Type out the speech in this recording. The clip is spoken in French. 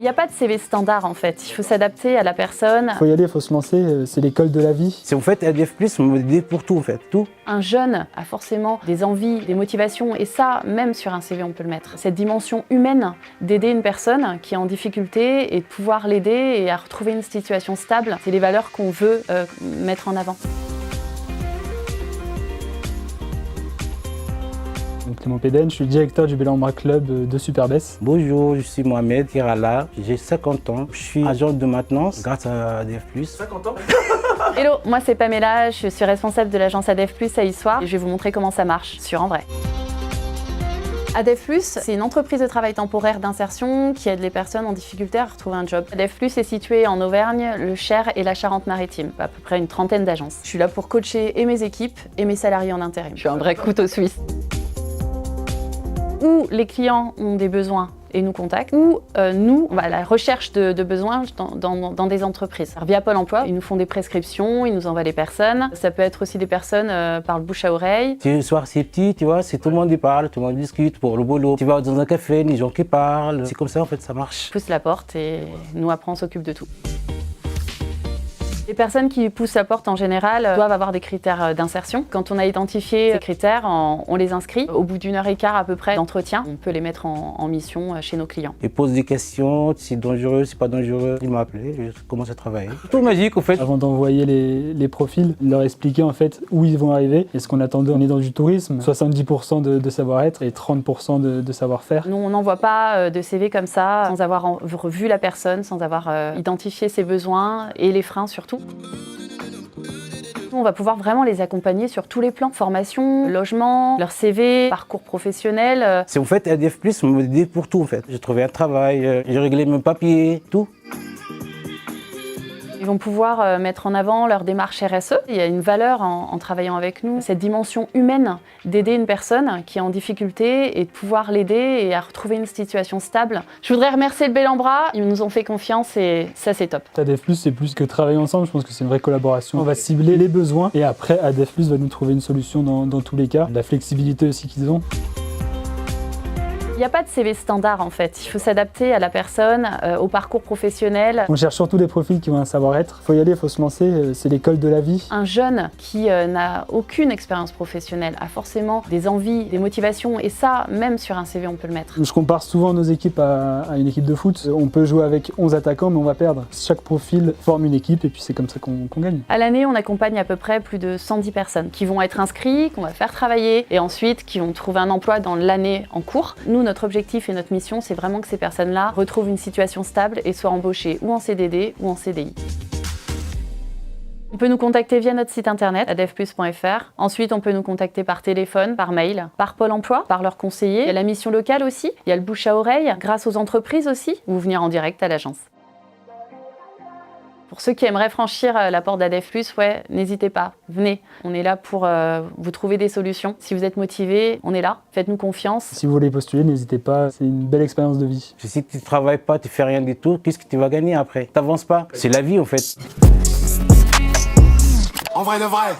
Il n'y a pas de CV standard en fait, il faut s'adapter à la personne. Il faut y aller, il faut se lancer, c'est l'école de la vie. C'est en fait ADF+, on m'a aidé pour tout en fait, tout. Un jeune a forcément des envies, des motivations et ça, même sur un CV on peut le mettre. Cette dimension humaine d'aider une personne qui est en difficulté et de pouvoir l'aider et à retrouver une situation stable, c'est les valeurs qu'on veut mettre en avant. Donc Clément Péden, je suis directeur du Bellambra Club de Superbès. Bonjour, je suis Mohamed Kirala, j'ai 50 ans, je suis agent de maintenance grâce à ADF+. 50 ans. Hello, moi c'est Pamela, je suis responsable de l'agence ADF+ à Issoire et je vais vous montrer comment ça marche sur En Vrai. ADF+, c'est une entreprise de travail temporaire d'insertion qui aide les personnes en difficulté à retrouver un job. ADF+ est situé en Auvergne, le Cher et la Charente-Maritime, à peu près une trentaine d'agences. Je suis là pour coacher et mes équipes et mes salariés en intérim. Je suis un vrai couteau suisse. Où les clients ont des besoins et nous contactent, ou nous, on va à la recherche de besoins dans des entreprises. Alors, via Pôle emploi, ils nous font des prescriptions, ils nous envoient des personnes. Ça peut être aussi des personnes par le bouche à oreille. Le soir c'est petit, tu vois, c'est tout le monde y parle, tout le monde discute pour le boulot. Tu vas dans un café, les gens qui parlent, c'est comme ça en fait, ça marche. Ils poussent la porte et nous après on s'occupe de tout. Les personnes qui poussent la porte en général doivent avoir des critères d'insertion. Quand on a identifié ces critères, on les inscrit. Au bout d'1 heure et quart à peu près d'entretien, on peut les mettre en mission chez nos clients. Ils posent des questions, c'est dangereux, c'est pas dangereux. Ils m'ont appelé, je commence à travailler. Tout magique en fait. Avant d'envoyer les profils, leur expliquer en fait où ils vont arriver et ce qu'on attendait. On est dans du tourisme, 70% de savoir-être et 30% de savoir-faire. Nous, on n'envoie pas de CV comme ça, sans avoir revu la personne, sans avoir identifié ses besoins et les freins surtout. On va pouvoir vraiment les accompagner sur tous les plans. Formation, logement, leur CV, parcours professionnel. C'est en fait ADF+, on m'a aidé pour tout en fait. J'ai trouvé un travail, j'ai réglé mes papiers, tout. Ils vont pouvoir mettre en avant leur démarche RSE. Il y a une valeur en travaillant avec nous, cette dimension humaine d'aider une personne qui est en difficulté et de pouvoir l'aider et à retrouver une situation stable. Je voudrais remercier le Bellambra, ils nous ont fait confiance et ça c'est top. ADF+, c'est plus que travailler ensemble, je pense que c'est une vraie collaboration. On va cibler les besoins et après ADF+ va nous trouver une solution dans tous les cas. La flexibilité aussi qu'ils ont. Il n'y a pas de CV standard en fait, il faut s'adapter à la personne, au parcours professionnel. On cherche surtout des profils qui ont un savoir-être. Il faut y aller, il faut se lancer, c'est l'école de la vie. Un jeune qui n'a aucune expérience professionnelle a forcément des envies, des motivations et ça, même sur un CV, on peut le mettre. Je compare souvent nos équipes à une équipe de foot. On peut jouer avec 11 attaquants mais on va perdre. Chaque profil forme une équipe et puis c'est comme ça qu'on gagne. À l'année, on accompagne à peu près plus de 110 personnes qui vont être inscrits, qu'on va faire travailler et ensuite qui vont trouver un emploi dans l'année en cours. Nous, notre objectif et notre mission, c'est vraiment que ces personnes-là retrouvent une situation stable et soient embauchées ou en CDD ou en CDI. On peut nous contacter via notre site internet adefplus.fr. Ensuite, on peut nous contacter par téléphone, par mail, par Pôle emploi, par leurs conseillers. Il y a la mission locale aussi, il y a le bouche à oreille, grâce aux entreprises aussi, ou venir en direct à l'agence. Pour ceux qui aimeraient franchir la porte d'ADF+, ouais, n'hésitez pas, venez. On est là pour vous trouver des solutions. Si vous êtes motivés, on est là, faites-nous confiance. Si vous voulez postuler, n'hésitez pas, c'est une belle expérience de vie. Si tu ne travailles pas, tu fais rien du tout, qu'est-ce que tu vas gagner après? Tu n'avances pas. C'est la vie en fait. En vrai, le vrai.